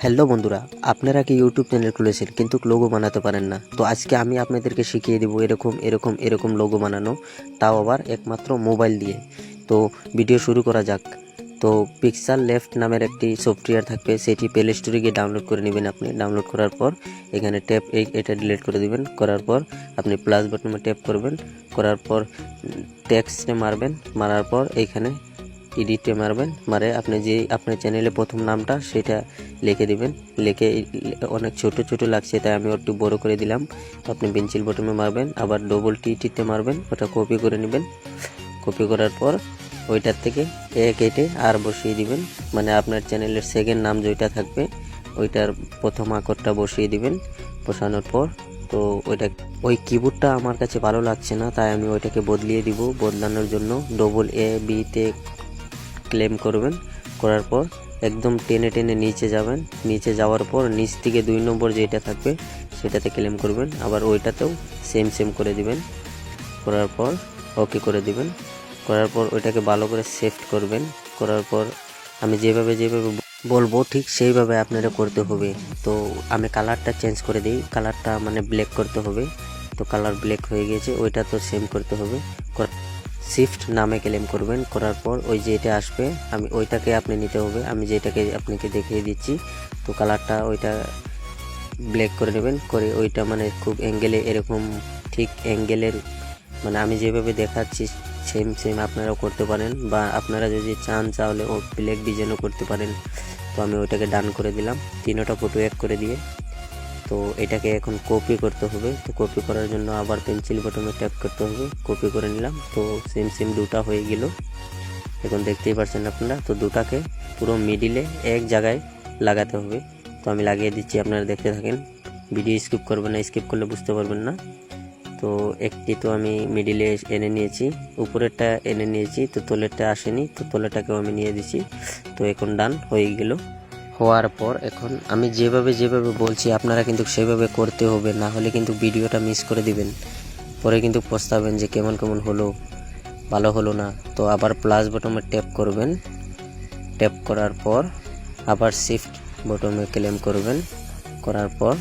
Hello বন্ধুরা, আপনারা কি ইউটিউব চ্যানেল খুলেছেন কিন্তু লোগো বানাতে পারেন না? তো আজকে আমি আপনাদেরকে শিখিয়ে দেবো এরকম লোগো বানানো, তাও আবার একমাত্র মোবাইল দিয়ে। তো ভিডিও শুরু করা যাক। তো পিক্সেল লেফট নামের একটি সফটওয়্যার থাকবে, সেটি প্লে স্টোরে গিয়ে ডাউনলোড করে নেবেন। আপনি ডাউনলোড করার পর এখানে এটা ডিলিট করে দিবেন। করার পর আপনি প্লাস বাটনে ট্যাপ করবেন। করার পর টেক্সটে মারবেন। মারার পর এইখানে এডিটে মারবেন। মারে আপনি যে আপনার চ্যানেলে প্রথম নামটা সেটা লিখে দিবেন। লিখে অনেক ছোট ছোট লাগছে তাই আমি একটু বড় করে দিলাম। আপনি পেন্সিল বটমে মারবেন, আবার ডবল টিতে মারবেন, ওটা কপি করে নেবেন। কপি করার পর ওইটার থেকে কেটে আর বসিয়ে দিবেন। মানে আপনার চ্যানেলের সেকেন্ড নাম যেটা থাকবে ওইটার প্রথম আকারটা বসিয়ে দিবেন। বসানোর পর তো ওই কিবোর্ডটা আমার কাছে ভালো লাগছে না, তাই আমি ওইটাকে বদলিয়ে দিব। বদলানোর জন্য ডবল বিতে ক্লেম করবেন। করার পর একদম টেনে টেনে নিচে যাবেন। নিচে যাওয়ার পর নিচ থেকে 2 নম্বর যেটা থাকবে সেটাতে ক্লেম করবেন। আবার ওইটাতেও সেম করে দিবেন। করার পর ওকে করে দিবেন। করার পর ওইটাকে ভালো করে সেভ করবেন। করার পর আমি যেভাবে বলবো ঠিক সেইভাবে আপনারা করতে হবে। তো আমি কালারটা চেঞ্জ করে দিই। কালারটা মানে ব্ল্যাক করতে হবে। তো কালার ব্ল্যাক হয়ে গেছে, ওইটা তো সেম করতে হবে। শিফট নামে ক্লেম করবেন। করার পর ওই যে এটা আসবে আমি ওইটাকে আপনি নিতে হবে। আমি যেটাকে আপনাকে দেখিয়ে দিচ্ছি। তো কালারটা ওইটা ব্ল্যাক করে নেবেন। করে ওইটা মানে খুব অ্যাঙ্গেলে এরকম ঠিক অ্যাঙ্গেলের মানে আমি যেভাবে দেখাচ্ছি সেম আপনারাও করতে পারেন, বা আপনারা যদি চান তাহলে ও ব্ল্যাক ডিজাইনও করতে পারেন। তো আমি ওইটাকে ডান করে দিলাম, তিনটা ফটো এক করে দিয়ে। তো এটাকে এখন কপি করতে হবে। তো কপি করার জন্য আবার পেন্সিল বটমে ট্যাপ করতে হবে। কপি করে নিলাম। তো সেম দুটা হয়ে গেল। এখন দেখতেই পাচ্ছেন আপনারা। তো দুটাকে পুরো মিডিলে এক জায়গায় লাগাতে হবে। তো আমি লাগিয়ে দিচ্ছি, আপনারা দেখতে থাকেন। ভিডিও স্কিপ করবেন না, স্কিপ করলে বুঝতে পারবেন না। তো একটি তো আমি মিডিলে এনে নিয়েছি, উপরেরটা এনে নিয়েছি, তো তলেরটা আসেনি, তো তলেরটাকেও আমি নিয়ে দিচ্ছি। তো এখন ডান হয়ে গেল। হওয়ার পর এখন আমি যেভাবে বলছি আপনারা কিন্তু সেভাবে করতে হবে, না হলে কিন্তু ভিডিওটা মিস করে দিবেন। পরে কিন্তু পস্তাবেন যে কেমন হলো, ভালো হলো না। তো আবার প্লাস বটমে ট্যাপ করবেন। ট্যাপ করার পর আবার শিফট বটমে ক্লেম করবেন। করার পর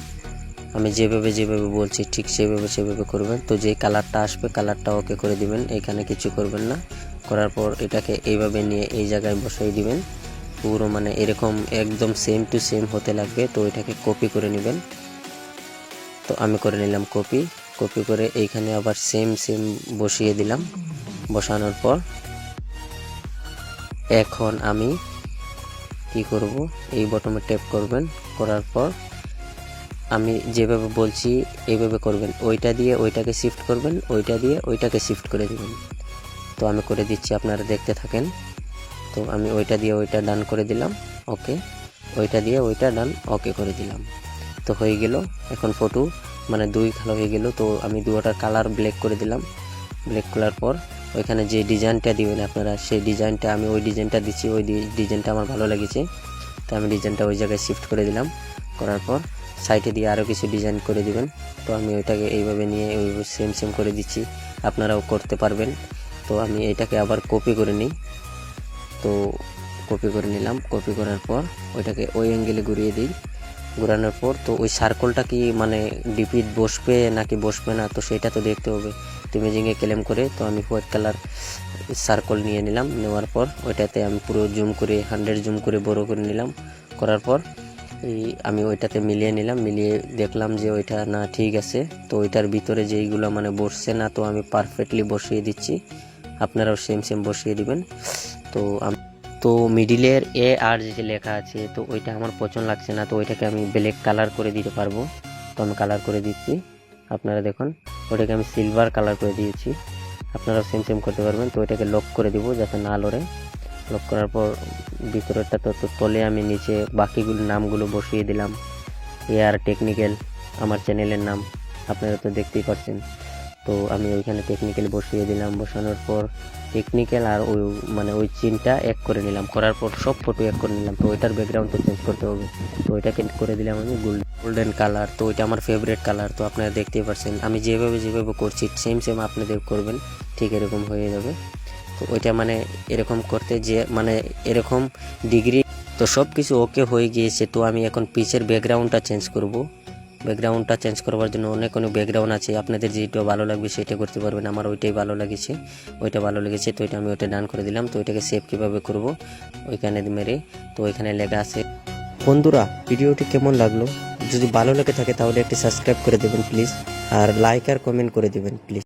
আমি যেভাবে বলছি ঠিক সেভাবে করবেন। তো যে কালারটা আসবে কালারটা ওকে করে দিবেন, এখানে কিছু করবেন না। করার পর এটাকে এইভাবে নিয়ে এই জায়গায় বসাই দিবেন। পুরো মানে এরকম একদম সেম টু সেম হতে লাগবে। তো এটাকে কপি করে নেবেন। তো আমি করে নিলাম কপি করে এইখানে আবার সেম বসিয়ে দিলাম। বসানোর পর এখন আমি কি করব, এই বটমে ট্যাপ করবেন। করার পর আমি যেভাবে বলছি এইভাবে করবেন। ওইটা দিয়ে ওইটাকে শিফট করবেন, ওইটা দিয়ে ওইটাকে শিফট করে দিবেন। তো আমি করে দিচ্ছি, আপনারা দেখতে থাকেন। তো আমি ওইটা দিয়ে ওইটা ডান করে দিলাম, ওকে। ওইটা দিয়ে ওইটা ডান, ওকে করে দিলাম। তো হয়ে গেল। এখন ফটো মানে দুই কালো হয়ে গেল। তো আমি দুটার কালার ব্ল্যাক করে দিলাম। ব্ল্যাক করার পর ওইখানে যে ডিজাইনটা দিবেন আপনারা, সেই ডিজাইনটা আমি ওই ডিজাইনটা দিচ্ছি। ওই ডিজাইনটা আমার ভালো লেগেছে, তো আমি ডিজাইনটা ওই জায়গায় শিফট করে দিলাম। করার পর সাইডে দিয়ে আরও কিছু ডিজাইন করে দিবেন। তো আমি ওইটাকে এইভাবে নিয়ে ওইভাবে সেম করে দিচ্ছি, আপনারাও করতে পারবেন। তো আমি এটাকে আবার কপি করে নিই। তো কপি করে নিলাম। কপি করার পর ওইটাকে ওই অ্যাঙ্গেলে ঘুরিয়ে দিই। ঘোরানোর পর তো ওই সার্কলটা কি মানে ডিপিট বসবে নাকি বসবে না, তো সেটা তো দেখতে হবে। তো ইমেজিংয়ে ক্লেম করে তো আমি হোয়াইট কালার সার্কল নিয়ে নিলাম। নেওয়ার পর ওইটাতে আমি পুরো জুম করে 100 জুম করে বড় করে নিলাম। করার পর আমি ওইটাতে মিলিয়ে নিলাম। মিলিয়ে দেখলাম যে ওইটা না ঠিক আছে। তো ওইটার ভিতরে যেইগুলো মানে বসছে না, তো আমি পারফেক্টলি বসিয়ে দিচ্ছি। আপনারাও সেম বসিয়ে দিবেন। তো মিডিলের আর যে লেখা আছে তো ওইটা আমার পছন্দ লাগছে না, তো ওইটাকে আমি ব্ল্যাক কালার করে দিতে পারবো। তো আমি কালার করে দিচ্ছি। আপনারা দেখুন ওইটাকে আমি সিলভার কালার করে দিয়েছি। আপনারাও সেম করতে পারবেন। তো ওইটাকে লক করে দিব যাতে না লড়ে। লক করার পর ভিতরেরটা তো তলে আমি নিচে বাকিগুলো নামগুলো বসিয়ে দিলাম। আর টেকনিক্যাল আমার চ্যানেলের নাম, আপনারা তো দেখতেই পাচ্ছেন। তো আমি ওইখানে টেকনিক্যাল বসিয়ে দিলাম। বসানোর পর টেকনিক্যাল আর ওই মানে ওই চিনটা এক করে নিলাম। করার পর সব ফটো এক করে নিলাম। তো ওইটার ব্যাকগ্রাউন্ড তো চেঞ্জ করতে হবে। তো ওইটাকে করে দিলাম আমি গোল্ডেন কালার। তো ওইটা আমার ফেভারিট কালার। তো আপনারা দেখতেই পাচ্ছেন আমি যেভাবে করছি সেম আপনাদের করবেন, ঠিক এরকম হয়ে যাবে। তো ওইটা মানে এরকম করতে যে মানে এরকম ডিগ্রি তো সব কিছু ওকে হয়ে গিয়েছে। তো আমি এখন পিচের ব্যাকগ্রাউন্ডটা চেঞ্জ করব। ব্যাকগ্রাউন্ডটা চেঞ্জ করবার জন্য অনেক ব্যাকগ্রাউন্ড আছে, আপনাদের যেটা ভালো লাগবে সেটা করতে পারবেন। আমার ওইটাই ভালো লেগেছে, তো এটা আমি ওইটা ডান করে দিলাম। তো এটাকে সেভ কীভাবে করব, ওইখানে মেরে, তো ওইখানে লেখা আছে। বন্ধুরা, ভিডিওটি কেমন লাগলো? যদি ভালো লেগে থাকে তাহলে একটি সাবস্ক্রাইব করে দেবেন প্লিজ, আর লাইক আর কমেন্ট করে দেবেন প্লিজ।